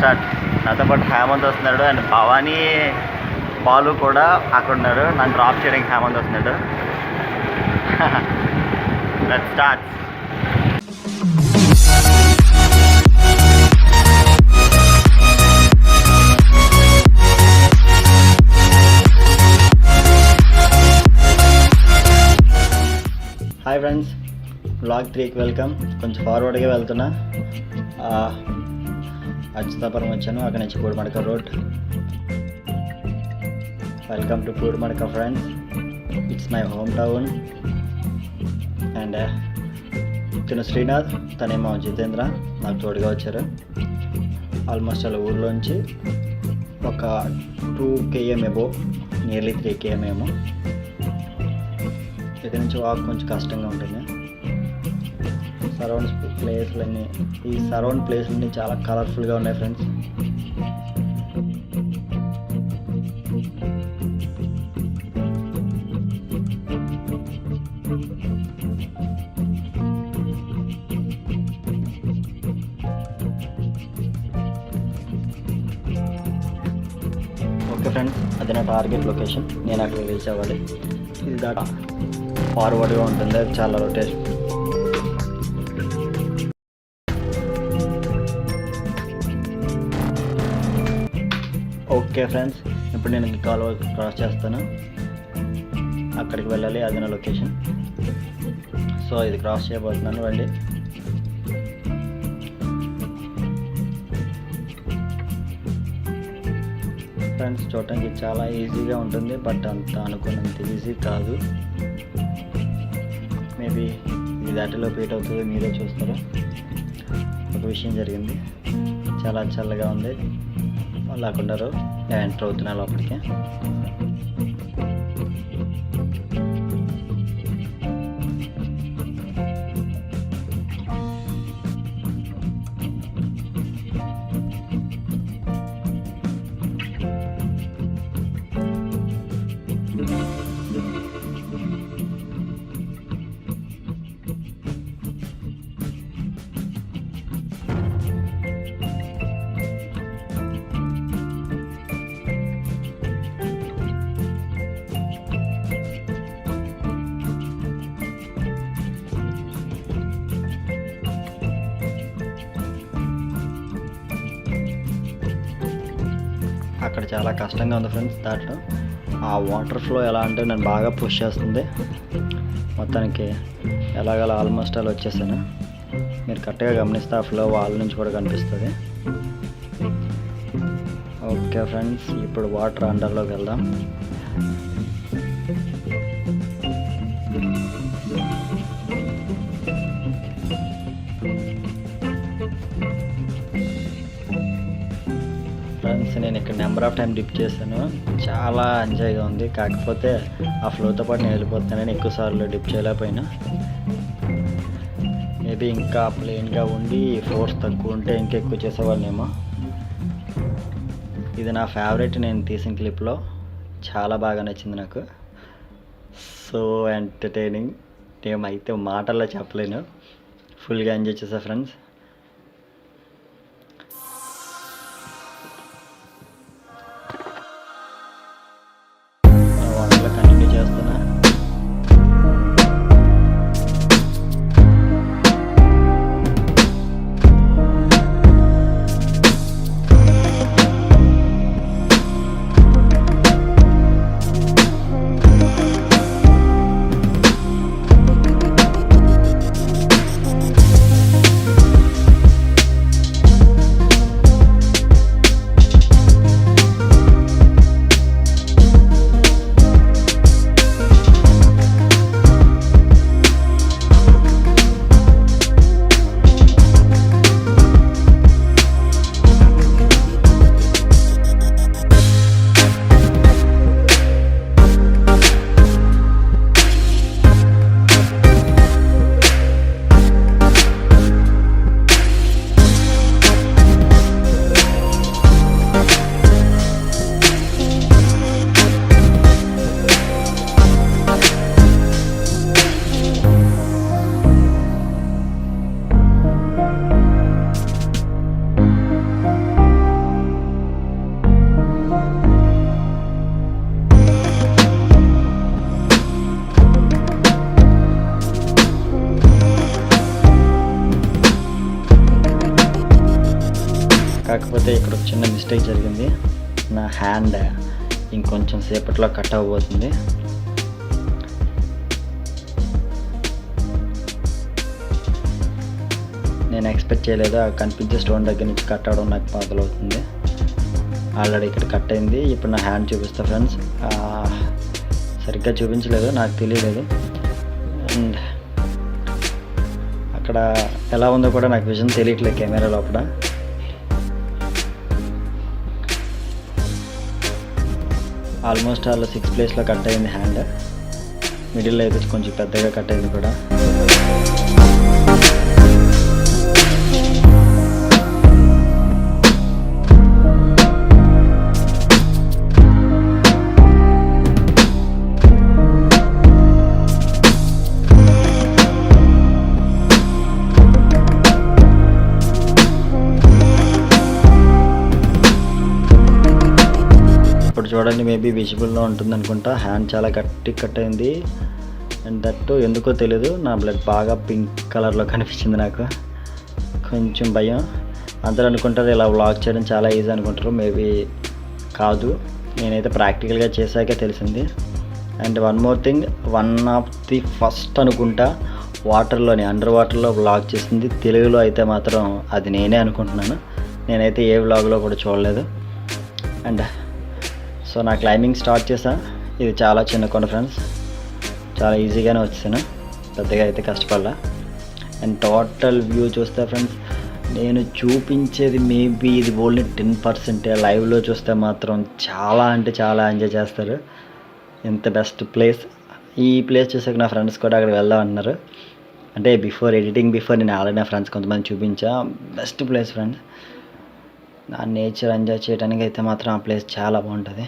Start. నాతో పాటు హేమంత్ వస్తున్నాడు అండ్ భవానీ బాలు కూడా అక్కడ ఉన్నారు. నన్ను డ్రాప్ చేయడానికి హేమంత్ వస్తున్నాడు. Let's start. Hi friends, blog 3కి వెల్కమ్. కొంచెం ఫార్వర్డ్గా వెళ్తున్నా. అచ్యుతాపురం వచ్చాను, అక్కడి నుంచి Pudimadaka road. Welcome to Pudimadaka friends. It's my home town. And తిను శ్రీనాథ్, తనేమో జితేంద్ర నాకు తోడుగా వచ్చారు. ఆల్మోస్ట్ అలా ఊర్లోంచి ఒక 2 km ఎబో, నియర్లీ 3 km ఏమో. ఇక్కడ నుంచి వాక్ కొంచెం కష్టంగా ఉంటుంది. ఈ సరౌండ్ ప్లేస్లన్నీ చాలా కలర్ఫుల్గా ఉన్నాయి ఫ్రెండ్స్. ఓకే ఫ్రెండ్స్, అది నా టార్గెట్ లొకేషన్. నేను అక్కడ రీచ్ అవ్వాలి. ఇది దాకా ఫార్వర్డ్గా ఉంటుంది, చాలా రొటేషన్. ఓకే ఫ్రెండ్స్, ఇప్పుడు నేను కాలువ క్రాస్ చేస్తాను, అక్కడికి వెళ్ళాలి. అది నా లొకేషన్. సో ఇది క్రాస్ చేయబోతున్నాను. రండి. ఫ్రెండ్స్, చూడటానికి చాలా ఈజీగా ఉంటుంది, బట్ అంత అనుకున్నంత ఈజీ కాదు. మేబీ ఇది దాటిలో పీట్ అవుతుంది, మీరే చూస్తారు. ఒక విషయం జరిగింది, చాలా చల్లగా ఉంది. లేకుండారు ఎంటర్ అవుతున్నా లోపలికి. అక్కడ చాలా కష్టంగా ఉంది ఫ్రెండ్స్ దాంట్లో. ఆ వాటర్ ఫ్లో ఎలా అంటే నన్ను బాగా పుష్ చేస్తుంది. మొత్తానికి ఎలాగలా ఆల్మోస్ట్ అలా వచ్చేసాను. మీరు కరెక్ట్గా గమనిస్తే ఆ ఫ్లో వాళ్ళ నుంచి కూడా కనిపిస్తుంది. ఓకే ఫ్రెండ్స్, ఇప్పుడు వాటర్ అండర్లోకి వెళ్దాం. ఫ్రెండ్స్, నేను ఇక్కడ నెంబర్ ఆఫ్ టైం డిప్ చేశాను. చాలా ఎంజాయ్గా ఉంది. కాకపోతే ఆ ఫ్లోతో పాటు నేను వెళ్ళిపోతానని ఎక్కువసార్లు డిప్ చేయలేకపోయినా. మేబీ ఇంకా ప్లెయిన్గా ఉండి ఫోర్స్ తక్కువ ఉంటే ఇంకా ఎక్కువ చేసేవాళ్ళేమో. ఇది నా ఫేవరెట్ నేను తీసిన క్లిప్లో. చాలా బాగా నచ్చింది నాకు. So entertaining. నేమైతే మాటల్లో చెప్పలేను. ఫుల్గా ఎంజాయ్ చేసా ఫ్రెండ్స్. కంటిన్యూ చేస్తున్నా. మిస్టేక్ జరిగింది. నా హ్యాండ్ ఇంకొంచెం సేపట్లో కట్ అవ్వబోతుంది. నేను ఎక్స్పెక్ట్ చేయలేదు, ఆ కనిపించే స్టోన్ దగ్గర నుంచి కట్ అవడం నాకు మొదలవుతుంది. ఆల్రెడీ ఇక్కడ కట్ అయింది. ఇప్పుడు నా హ్యాండ్ చూపిస్తా ఫ్రెండ్స్. సరిగ్గా చూపించలేదు, నాకు తెలియలేదు. అండ్ అక్కడ ఎలా ఉందో కూడా నాకు విజన్ తెలియట్లేదు కెమెరా లోపల. ఆల్మోస్ట్ అలా 6 ప్లేస్లో కట్ అయింది హ్యాండ్. మిడిల్లో అయితే కొంచెం పెద్దగా కట్ అయింది కూడా. ఇప్పుడు చూడండి, మేబీ విజిబుల్లో ఉంటుంది అనుకుంటా. హ్యాండ్ చాలా గట్టి కట్ అయింది. అండ్ దట్టు ఎందుకో తెలీదు, నా బ్లడ్ బాగా పింక్ కలర్లో కనిపించింది. నాకు కొంచెం భయం. అందరూ అనుకుంటారు ఇలా వ్లాగ్ చేయడం చాలా ఈజీ అనుకుంటారు. మేబీ కాదు, నేనైతే ప్రాక్టికల్గా చేశాకే తెలిసింది. And one more thing, one of the first అనుకుంటా వాటర్లోని అండర్ వాటర్లో వ్లాగ్ చేసింది తెలుగులో అయితే మాత్రం అది నేనే అనుకుంటున్నాను. నేనైతే ఏ వ్లాగ్లో కూడా చూడలేదు. అండ్ సో నా క్లైంబింగ్ స్టార్ట్ చేసా. ఇది చాలా చిన్న కొండ ఫ్రెండ్స్, చాలా ఈజీగానే వచ్చాను, పెద్దగా అయితే కష్టపడలా. అండ్ టోటల్ వ్యూ చూస్తే ఫ్రెండ్స్, నేను చూపించేది మేబీ ఇది ఓన్లీ 10%. లైవ్లో చూస్తే మాత్రం చాలా అంటే చాలా ఎంజాయ్ చేస్తారు. ఎంత బెస్ట్ ప్లేస్. ఈ ప్లేస్ చూసాక నా ఫ్రెండ్స్ కూడా అక్కడికి వెళ్దాం అన్నారు. అంటే ఎడిటింగ్ బిఫోర్ నేను ఆల్రెడీ నా ఫ్రెండ్స్ కొంతమంది చూపించా. Best place friends. నా నేచర్ ఎంజాయ్ చేయడానికి అయితే మాత్రం ఆ ప్లేస్ చాలా బాగుంటుంది.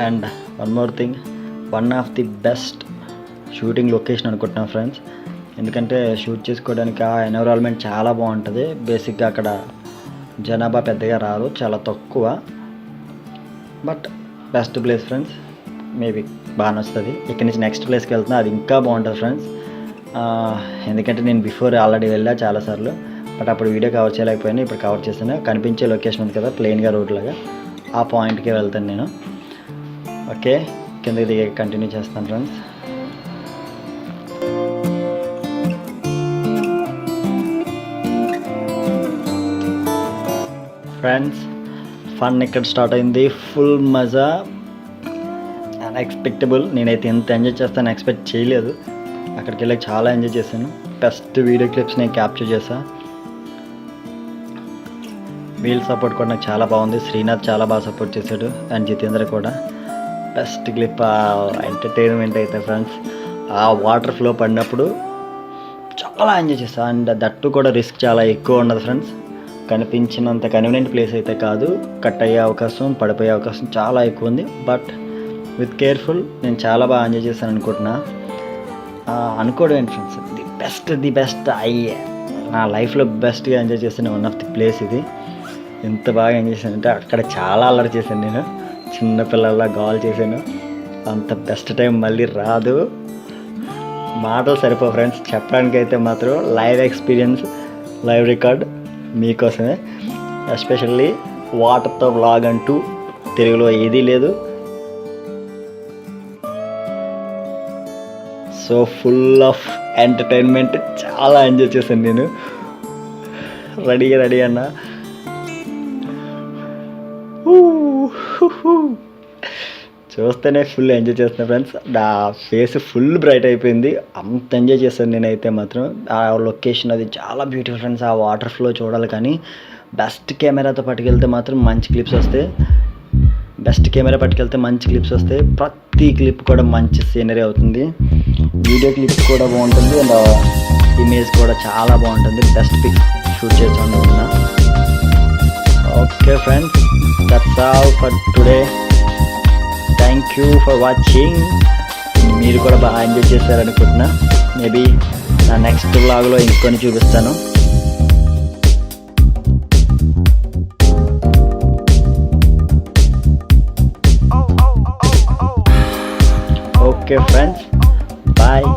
And one more thing, one of the best shooting location అనుకుంటున్నాను ఫ్రెండ్స్. ఎందుకంటే షూట్ చేసుకోవడానికి ఆ ఎన్విరాన్మెంట్ చాలా బాగుంటుంది. బేసిక్గా అక్కడ జనాభా పెద్దగా రాదు, చాలా తక్కువ. But best place friends. Maybe బాగా నచ్చుతుంది. ఇక్కడి నుంచి నెక్స్ట్ ప్లేస్కి వెళ్తున్నా, అది ఇంకా బాగుంటుంది ఫ్రెండ్స్. ఎందుకంటే నేను బిఫోర్ ఆల్రెడీ వెళ్ళా చాలాసార్లు. బట్ అప్పుడు వీడియో కవర్ చేయలేకపోయాను. ఇప్పుడు కవర్ చేస్తాను. కనిపించే లొకేషన్ ఉంది కదా ప్లెయిన్గా రోడ్ లాగా, ఆ పాయింట్కే వెళ్తాను నేను. ఓకే, కిందకి దిగి కంటిన్యూ చేస్తాను ఫ్రెండ్స్. ఫన్ ఇక్కడ స్టార్ట్ అయింది. ఫుల్ మజా, అన్ఎక్స్పెక్టబుల్. నేనైతే ఎంత ఎంజాయ్ చేస్తాను ఎక్స్పెక్ట్ చేయలేదు. అక్కడికి వెళ్ళి చాలా ఎంజాయ్ చేశాను. బెస్ట్ వీడియో క్లిప్స్ నేను క్యాప్చర్ చేశాను. వీల్ సపోర్ట్ కూడా నాకు చాలా బాగుంది. శ్రీనాథ్ చాలా బాగా సపోర్ట్ చేశాడు. అండ్ జితేంద్ర కూడా. బెస్ట్ క్లిప్, ఎంటర్టైన్మెంట్ అయితే ఫ్రెండ్స్. ఆ వాటర్ ఫ్లో పడినప్పుడు చాలా ఎంజాయ్ చేస్తాను. అండ్ దట్టు కూడా రిస్క్ చాలా ఎక్కువ ఉండదు ఫ్రెండ్స్. కనిపించినంత కన్వీనియంట్ ప్లేస్ అయితే కాదు. కట్ అయ్యే అవకాశం, పడిపోయే అవకాశం చాలా ఎక్కువ ఉంది. బట్ విత్ కేర్ఫుల్ నేను చాలా బాగా ఎంజాయ్ చేశాను అనుకుంటున్నా. అనుకోవడం ఏంటి ఫ్రెండ్స్, ది బెస్ట్ నా లైఫ్లో బెస్ట్గా ఎంజాయ్ చేసిన వన్ ఆఫ్ ది ప్లేస్ ఇది. ఎంత బాగా ఎంజాయ్ చేశానంటే అక్కడ చాలా అల్లరి చేశాను నేను. చిన్నపిల్లల్లా గాల్ చేశాను. అంత బెస్ట్ టైం మళ్ళీ రాదు. మాటలు సరిపో ఫ్రెండ్స్. చెప్పడానికి అయితే మాత్రం లైవ్ ఎక్స్పీరియన్స్, లైవ్ రికార్డ్ మీకోసమే. ఎస్పెషల్లీ వాటర్తో వ్లాగ్ అంటూ తెలుగులో ఏదీ లేదు. సో ఫుల్ ఆఫ్ ఎంటర్టైన్మెంట్, చాలా ఎంజాయ్ చేశాను నేను. రెడీ అన్నా. చూస్తేనే ఫుల్ ఎంజాయ్ చేస్తున్నా ఫ్రెండ్స్. నా ఫేస్ ఫుల్ బ్రైట్ అయిపోయింది. అంత ఎంజాయ్ చేశాను నేనైతే మాత్రం. ఆ లొకేషన్ అది చాలా బ్యూటిఫుల్ ఫ్రెండ్స్. ఆ వాటర్ ఫ్లో చూడాలి. కానీ బెస్ట్ కెమెరాతో పట్టుకెళ్తే మాత్రం మంచి క్లిప్స్ వస్తాయి. ప్రతి క్లిప్ కూడా మంచి సీనరీ అవుతుంది. వీడియో క్లిప్స్ కూడా బాగుంటుంది. అండ్ ఇమేజ్ కూడా చాలా బాగుంటుంది. బెస్ట్ పిక్స్ షూట్ చేస్తాను అనుకున్నా. Okay friends, that's all for today. Thank you for watching. మీరు కూడా బాగా ఎంజాయ్ చేశారనుకుంటున్నా. మేబీ నా నెక్స్ట్ వ్లాగ్లో ఇంకొని చూపిస్తాను. Okay friends, bye.